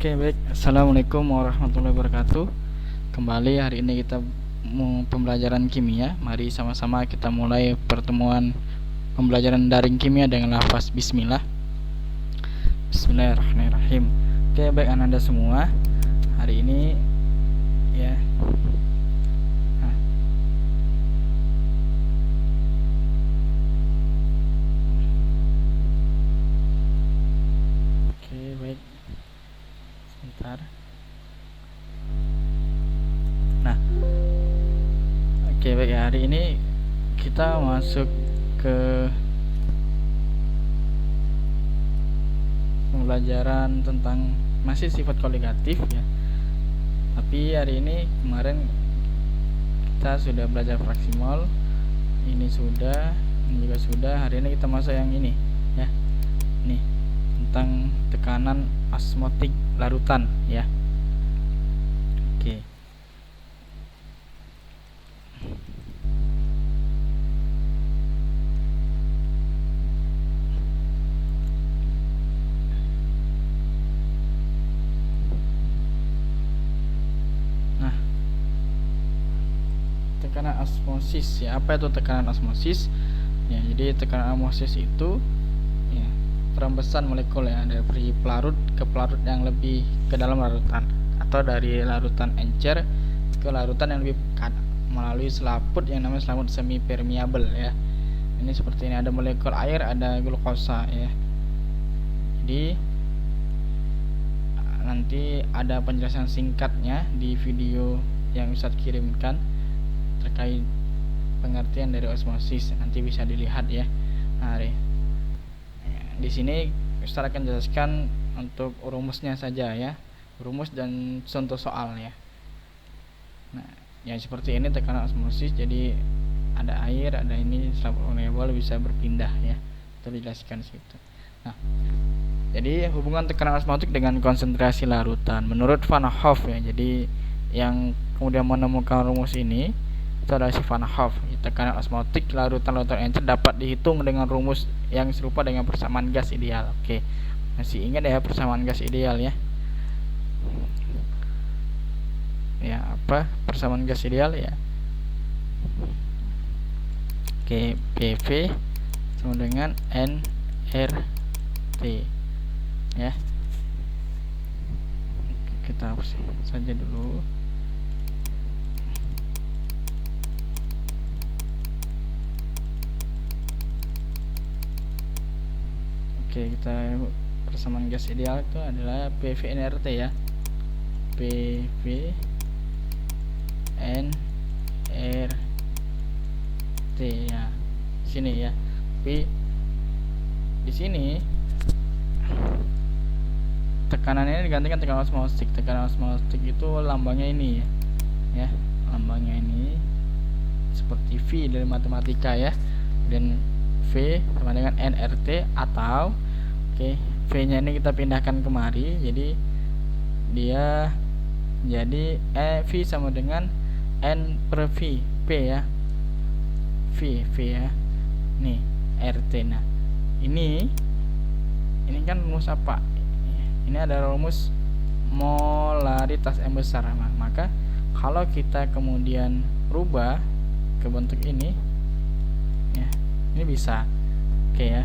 Oke, baik. Assalamualaikum warahmatullahi wabarakatuh. Kembali hari ini kita pembelajaran kimia. Mari sama-sama kita mulai pertemuan pembelajaran daring kimia dengan lafaz bismillah. Bismillahirrahmanirrahim. Oke, baik Anda semua. Hari ini ya. Oke, baik. Sebentar. Nah, oke, baik. Hari ini kita masuk ke pembelajaran tentang masih sifat koligatif ya. Tapi hari ini kemarin kita sudah belajar fraksi mol. Ini sudah, ini juga sudah. Hari ini kita masuk yang ini ya. Nih, tentang tekanan osmotik larutan ya. Oke. Tekanan osmosis ya. Apa itu tekanan osmosis? Ya, jadi tekanan osmosis itu ya, perembesan molekul ya dari pelarut ke pelarut yang lebih ke dalam larutan, atau dari larutan encer ke larutan yang lebih pekat melalui selaput yang namanya selaput semi permeable ya. Ini seperti ini, ada molekul air, ada glukosa ya. Jadi nanti ada penjelasan singkatnya di video yang Ustadz kirimkan terkait pengertian dari osmosis, nanti bisa dilihat ya. Nah, di sini Ustaz akan jelaskan untuk rumusnya saja ya, rumus dan contoh soal ya. Nah, yang seperti ini tekanan osmosis, jadi ada air, ada ini selaput permeable bisa berpindah ya. Itu dijelaskan situ. Nah, jadi hubungan tekanan osmotik dengan konsentrasi larutan menurut Van Hoff ya. Jadi yang kemudian menemukan rumus ini itu adalah si Van Hoff. Tekanan osmotik larutan encer dapat dihitung dengan rumus yang serupa dengan persamaan gas ideal. Oke, masih ingat ya persamaan gas ideal ya? Ya, apa persamaan gas ideal ya? Oke, PV sama dengan nRT ya. Kita hapus saja dulu. Oke, kita persamaan gas ideal itu adalah PV nRT ya. PV nRT ya. Sini ya. Tapi di sini tekanannya digantikan tekanan osmotik. Tekanan osmotik itu lambangnya ini ya. Ya, lambangnya ini seperti V dari matematika ya. Dan V sama dengan nRT, atau V-nya ini kita pindahkan kemari, jadi dia jadi V sama dengan N per V, P ya, V ya, nih RT. Nah, ini kan rumus apa? Ini adalah rumus molaritas M besar. Maka kalau kita kemudian rubah ke bentuk ini ya, ini bisa ya.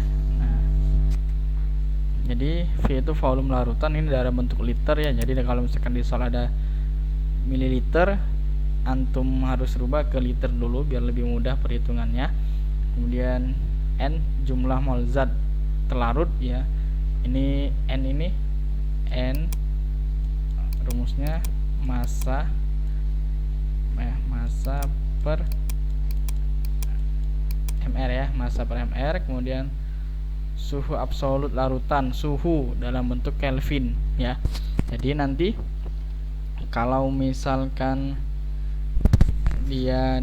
Jadi V itu volume larutan, ini dalam bentuk liter ya. Jadi kalau misalkan di soal ada mililiter, antum harus rubah ke liter dulu biar lebih mudah perhitungannya. Kemudian N jumlah mol zat terlarut ya. Ini N rumusnya massa per mR ya, massa per mR. Kemudian suhu absolut larutan, suhu dalam bentuk Kelvin ya. Jadi nanti kalau misalkan dia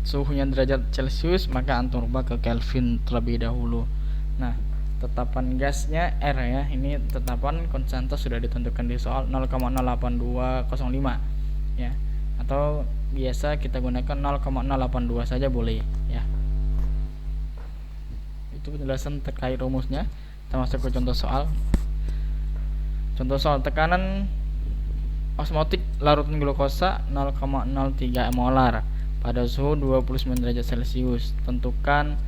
suhunya derajat Celcius, maka antum rubah ke Kelvin terlebih dahulu. Nah, tetapan gasnya R ya. Ini tetapan konstanta sudah ditentukan di soal 0,08205 ya. Atau biasa kita gunakan 0,082 saja boleh ya. Itu penjelasan terkait rumusnya. Kita masuk ke contoh soal. Contoh soal tekanan osmotik larutan glukosa 0,03 molar pada suhu 29 derajat Celcius. Tentukan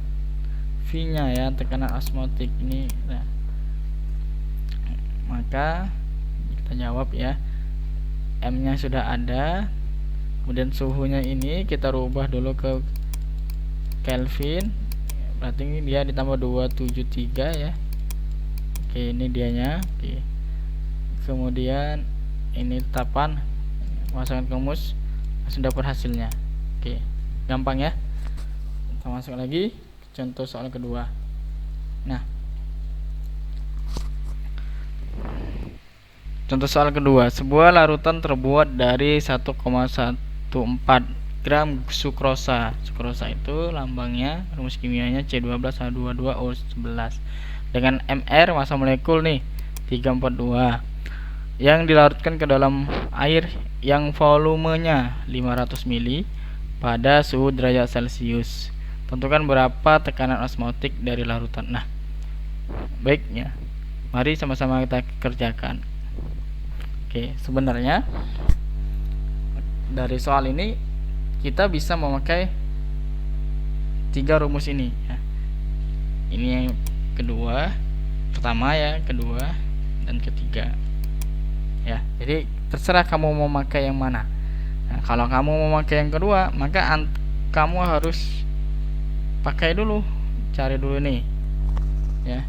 V-nya ya, tekanan osmotik ini. Nah, maka kita jawab ya. M-nya sudah ada. Kemudian suhunya ini kita rubah dulu ke Kelvin. Berarti ini dia ditambah 273 ya. Oke, ini dianya. Oke. Kemudian ini tetapan, masukkan ke rumus, langsung dapat hasilnya. Oke, gampang ya. Kita masuk lagi ke contoh soal kedua. Nah, contoh soal kedua, sebuah larutan terbuat dari 1,14 gram sukrosa. Sukrosa itu lambangnya, rumus kimianya C12H22O11 dengan Mr massa molekul nih 342 yang dilarutkan ke dalam air yang volumenya 500 ml pada suhu derajat Celcius. Tentukan berapa tekanan osmotik dari larutan. Nah, baiknya, mari sama-sama kita kerjakan. Oke, sebenarnya dari soal ini kita bisa memakai 3 rumus ini ya. Ini yang kedua, pertama ya, kedua dan ketiga ya. Jadi terserah kamu mau memakai yang mana. Nah, kalau kamu mau memakai yang kedua, maka kamu harus pakai dulu, cari dulu nih ya.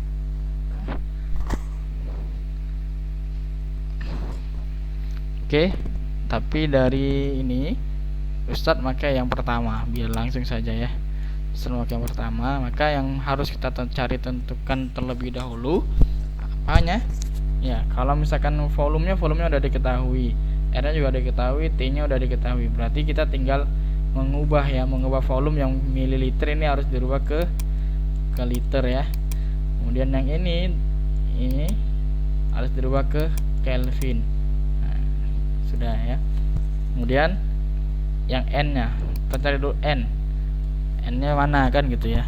Oke, tapi dari ini Ustadz pakai yang pertama biar langsung saja ya. Ustadz pakai yang pertama, maka yang harus kita cari tentukan terlebih dahulu apanya? Ya, kalau misalkan volumenya udah diketahui, R-nya juga diketahui, T-nya udah diketahui. Berarti kita tinggal mengubah volume yang mililiter ini harus dirubah ke liter ya. Kemudian yang ini harus dirubah ke Kelvin. Nah, sudah ya. Kemudian yang N-nya, kita cari dulu N. N-nya mana kan gitu ya.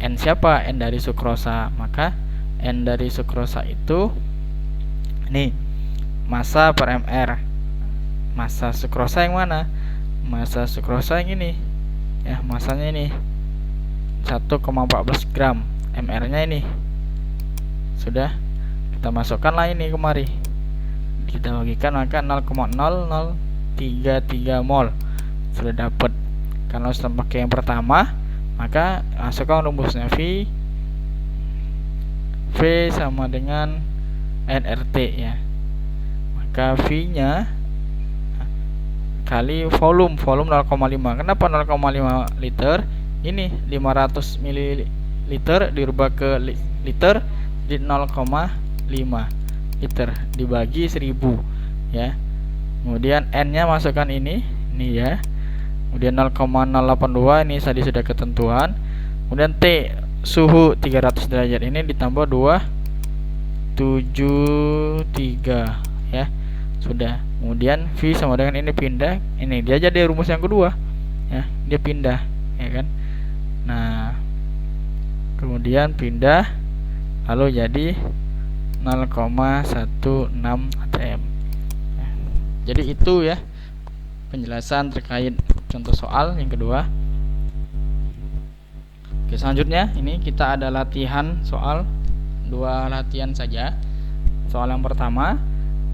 N siapa? N dari sukrosa. Maka N dari sukrosa itu nih massa per mr. Massa sukrosa yang mana? Massa sukrosa yang ini ya, massanya ini 1,14 gram, mr nya ini sudah kita masukkanlah ini kemari, kita bagikan maka 0,0033 mol sudah dapat. Kalau sudah pakai yang pertama, maka masukkan rumusnya V sama dengan nRT ya. Maka V-nya kali volume 0,5. Kenapa 0,5 liter? Ini 500 ml dirubah ke liter di 0,5 liter dibagi 1000 ya. Kemudian N-nya masukkan ini ya. Kemudian 0,082 ini tadi sudah ketentuan. Kemudian T suhu 300 derajat ini ditambah 273 ya. Sudah. Kemudian V sama dengan ini pindah. Ini dia jadi rumus yang kedua ya, dia pindah ya kan. Nah, kemudian pindah lalu jadi 0,16 atm ya. Jadi itu ya penjelasan terkait contoh soal yang kedua. Oke, selanjutnya ini kita ada latihan soal, 2 latihan saja. Soal yang pertama,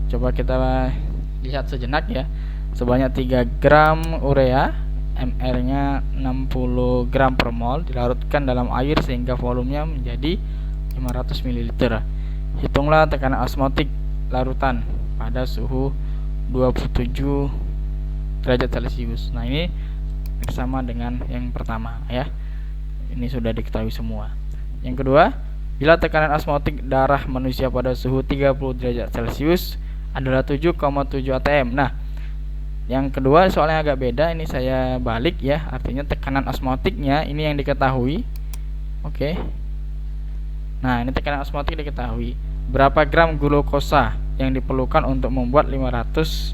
coba kita lihat sejenak ya. Sebanyak 3 gram urea, mr nya 60 gram per mol, dilarutkan dalam air sehingga volumenya menjadi 500 ml. Hitunglah tekanan osmotik larutan pada suhu 27 derajat Celcius. Nah, ini sama dengan yang pertama ya. Ini sudah diketahui semua. Yang kedua, bila tekanan osmotik darah manusia pada suhu 30 derajat Celcius adalah 7,7 atm. Nah, yang kedua soalnya agak beda, ini saya balik ya. Artinya tekanan osmotiknya ini yang diketahui. Oke. Nah, ini tekanan osmotik diketahui. Berapa gram glukosa yang diperlukan untuk membuat 500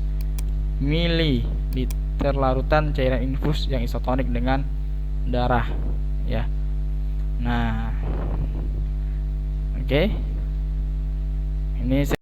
ml larutan cairan infus yang isotonik dengan darah ya. Nah, oke. Ini